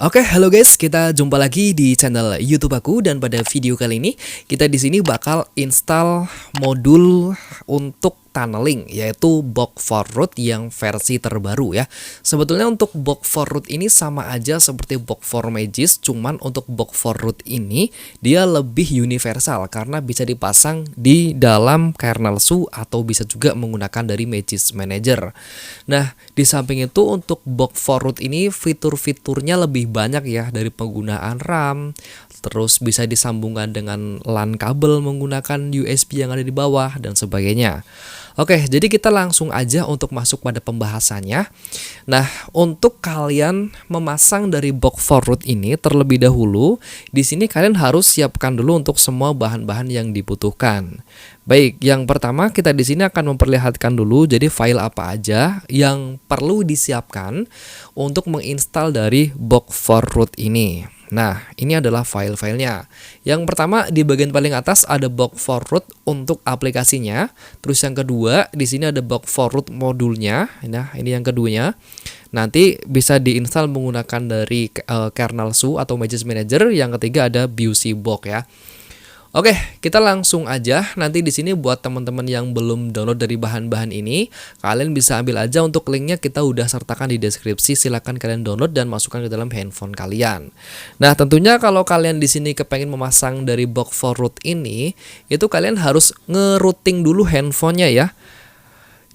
Oke, halo guys, kita jumpa lagi di channel YouTube aku dan pada video kali ini kita di sini bakal install modul untuk tunneling yaitu Bock4Root yang versi terbaru ya. Sebetulnya untuk Bock4Root ini sama aja seperti Bock4Magis, cuman untuk Bock4Root ini dia lebih universal karena bisa dipasang di dalam kernel SU atau bisa juga menggunakan dari Magis Manager. Nah, di samping itu untuk Bock4Root ini fitur-fiturnya lebih banyak ya, dari penggunaan RAM, terus bisa disambungkan dengan LAN kabel menggunakan USB yang ada di bawah dan sebagainya. Oke, jadi kita langsung aja untuk masuk pada pembahasannya. Nah, untuk kalian memasang dari Bock4Root ini terlebih dahulu, di sini kalian harus siapkan dulu untuk semua bahan-bahan yang dibutuhkan. Baik, yang pertama kita di sini akan memperlihatkan dulu jadi file apa aja yang perlu disiapkan untuk menginstal dari Bock4Root ini. Nah, ini adalah file-filenya. Yang pertama di bagian paling atas ada Bock4Root untuk aplikasinya. Terus yang kedua di sini ada Bock4Root modulnya. Nah, ini yang keduanya. Nanti bisa diinstal menggunakan dari kernel SU atau Magis Manager. Yang ketiga ada BUSY-Bock ya. Oke, kita langsung aja. Nanti di sini buat teman-teman yang belum download dari bahan-bahan ini, kalian bisa ambil aja untuk linknya kita udah sertakan di deskripsi. Silahkan kalian download dan masukkan ke dalam handphone kalian. Nah, tentunya kalau kalian di sini kepengen memasang dari Bock4Root ini, itu kalian harus nge-routing dulu handphonenya ya.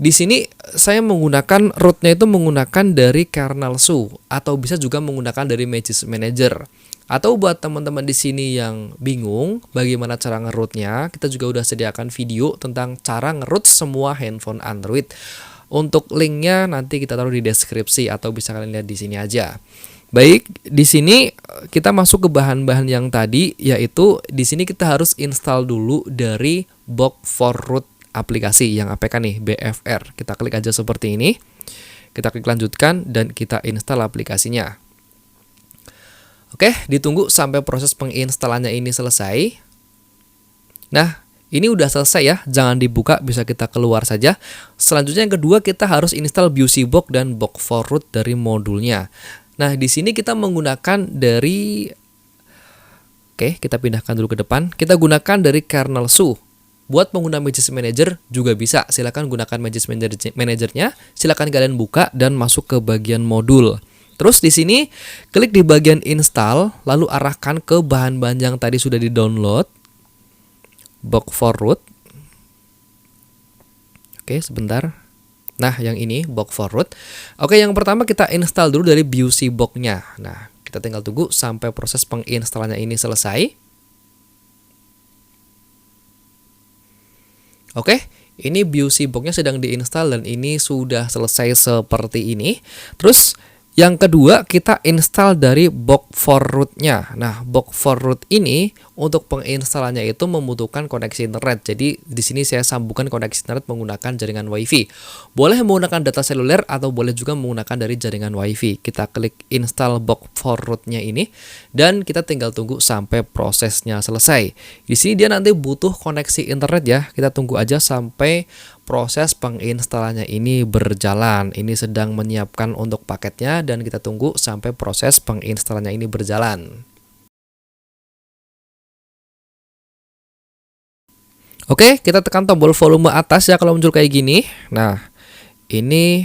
Di sini saya menggunakan rootnya itu menggunakan dari kernel SU atau bisa juga menggunakan dari Magis Manager. Atau buat teman-teman di sini yang bingung bagaimana cara ngerootnya, kita juga udah sediakan video tentang cara ngeroot semua handphone Android. Untuk linknya nanti kita taruh di deskripsi atau bisa kalian lihat di sini aja. Baik, di sini kita masuk ke bahan-bahan yang tadi, yaitu di sini kita harus install dulu dari Bock4Root aplikasi yang APK nih, BFR. Kita klik aja seperti ini. Kita klik lanjutkan dan kita install aplikasinya. Oke, ditunggu sampai proses penginstalannya ini selesai. Nah, ini udah selesai ya, jangan dibuka, bisa kita keluar saja. Selanjutnya yang kedua kita harus install BUSY-Bock dan Bock4Root dari modulnya. Nah, di sini kita menggunakan dari Oke, kita pindahkan dulu ke depan. Kita gunakan dari kernel SU. Buat pengguna Magis Manager juga bisa, silakan gunakan Magis Manager-nya. Silakan kalian buka dan masuk ke bagian modul. Terus di sini klik di bagian install, lalu arahkan ke bahan-bahan yang tadi sudah di-download. Bock4Root. Oke, sebentar. Nah, yang ini Bock4Root. Oke, yang pertama kita install dulu dari BUSY-Bock-nya. Nah, kita tinggal tunggu sampai proses penginstalannya ini selesai. Oke, ini BUSY-Bock-nya sedang diinstal dan ini sudah selesai seperti ini. Terus yang kedua kita install dari Bock4Root-nya. Nah, Bock4Root ini untuk penginstalannya itu membutuhkan koneksi internet. Jadi di sini saya sambungkan koneksi internet menggunakan jaringan WiFi. Boleh menggunakan data seluler atau boleh juga menggunakan dari jaringan WiFi. Kita klik install Bock4Root-nya ini dan kita tinggal tunggu sampai prosesnya selesai. Di sini dia nanti butuh koneksi internet ya. Kita tunggu aja sampai proses penginstalannya ini berjalan. Ini sedang menyiapkan untuk paketnya dan kita tunggu sampai proses penginstalannya ini berjalan. Oke, kita tekan tombol volume atas ya kalau muncul kayak gini. Nah, ini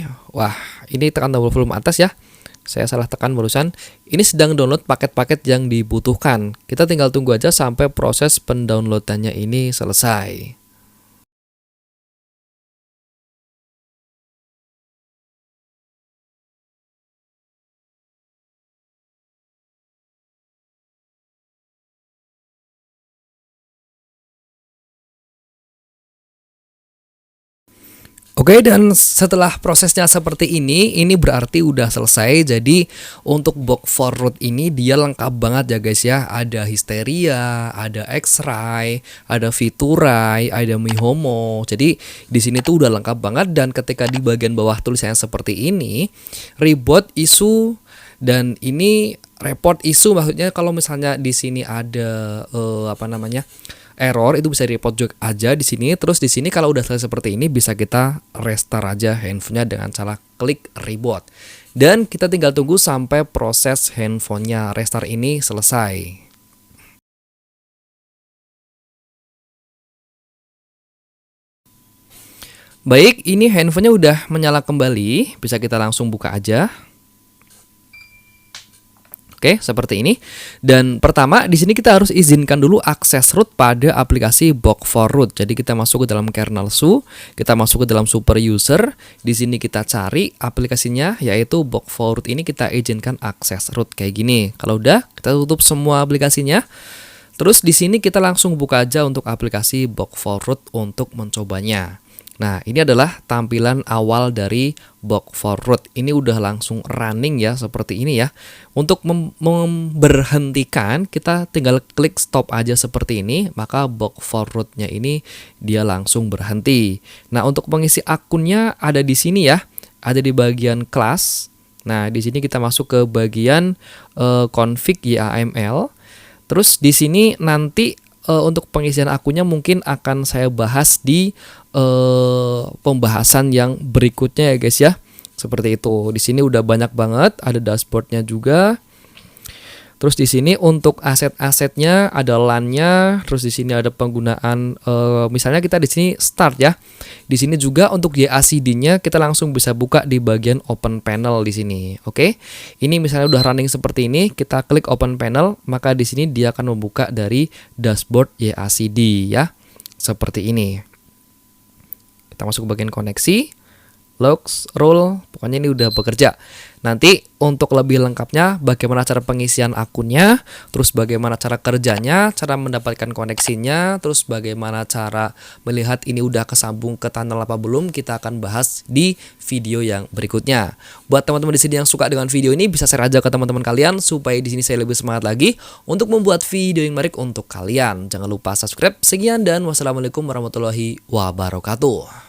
ini tekan tombol volume atas ya. Saya salah tekan barusan. Ini sedang download paket-paket yang dibutuhkan. Kita tinggal tunggu aja sampai proses pendownloadannya ini selesai. Oke, dan setelah prosesnya seperti ini berarti udah selesai. Jadi untuk Bock4Root ini dia lengkap banget ya guys ya. Ada Hysteria, ada X-Ray, ada Fituray, ada Mihomo. Jadi di sini tuh udah lengkap banget dan ketika di bagian bawah tulisannya seperti ini, reboot issue dan ini report issue, maksudnya kalau misalnya di sini ada error itu bisa di-report juga aja di sini. Terus di sini kalau udah selesai seperti ini bisa kita restart aja handphonenya dengan cara klik reboot. Dan kita tinggal tunggu sampai proses handphonenya restart ini selesai. Baik, ini handphonenya udah menyala kembali, bisa kita langsung buka aja. Oke, seperti ini. Dan pertama di sini kita harus izinkan dulu akses root pada aplikasi Box4Root. Jadi kita masuk ke dalam kernel su, kita masuk ke dalam super user. Di sini kita cari aplikasinya yaitu Box4Root ini, kita izinkan akses root kayak gini. Kalau udah, kita tutup semua aplikasinya. Terus di sini kita langsung buka aja untuk aplikasi Box4Root untuk mencobanya. Nah, ini adalah tampilan awal dari Box4Root. Ini udah langsung running ya, seperti ini ya. Untuk memberhentikan, kita tinggal klik stop aja seperti ini, maka Box4Root-nya ini dia langsung berhenti. Nah, untuk mengisi akunnya ada di sini ya, ada di bagian class. Nah, di sini kita masuk ke bagian config YAML. Terus di sini nanti untuk pengisian akunnya mungkin akan saya bahas di pembahasan yang berikutnya ya guys ya. Seperti itu. Di sini udah banyak banget, ada dashboardnya juga. Terus di sini untuk aset-asetnya ada LAN-nya, terus di sini ada penggunaan misalnya kita di sini start ya. Di sini juga untuk YACD-nya kita langsung bisa buka di bagian open panel di sini. Oke. Ini misalnya udah running seperti ini, kita klik open panel, maka di sini dia akan membuka dari dashboard YACD ya. Seperti ini. Kita masuk ke bagian koneksi. Logs, role, pokoknya ini udah bekerja. Nanti untuk lebih lengkapnya bagaimana cara pengisian akunnya, terus bagaimana cara kerjanya, cara mendapatkan koneksinya, terus bagaimana cara melihat ini udah kesambung ke tunnel apa belum, kita akan bahas di video yang berikutnya. Buat teman-teman di sini yang suka dengan video ini bisa share aja ke teman-teman kalian supaya di sini saya lebih semangat lagi untuk membuat video yang menarik untuk kalian. Jangan lupa subscribe. Sekian dan wassalamualaikum warahmatullahi wabarakatuh.